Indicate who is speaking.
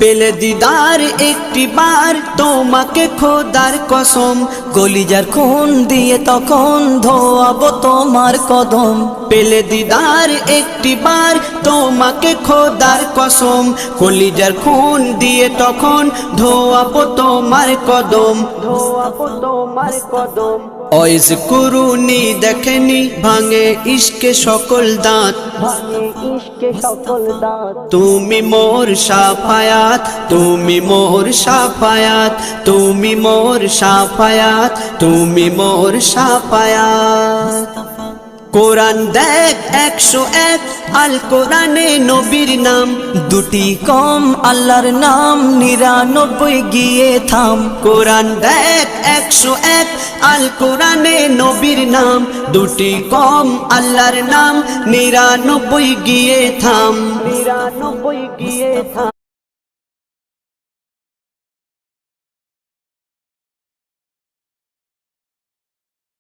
Speaker 1: পেলে দিদার একটি বার তোমাকে খোদার কসম, কলিজার খুন দিয়ে তখন ধোয়াবো তোমার কদম। পেলে দিদার একটি বার তোমাকে খোদার কসম, কলিজার খুন দিয়ে তখন ধোয়াবো তোমার কদম, ধোয়াবো তোমার কদম। ওয়াইজ কুরুনি দেখেনি ভাঙে ইশকে সকল দাঁত, ভাঙে ইশকে সকল দাঁত। তুমি মোর শাফায়াত, তুমি মোর শাফায়াত, তুমি মোর শাফায়াত, তুমি মোর শাফায়াত। কোরআন দেখ 101 আল কোরআনে নবীর নাম, দুটি কম আল্লাহর নাম 99 গিয়ে থাম। কোরআন দেখ 101 আল কোরআনে নবীর নাম, দুটি কম আল্লাহর নাম 99 গিয়ে থাম, 99 গিয়ে থাম।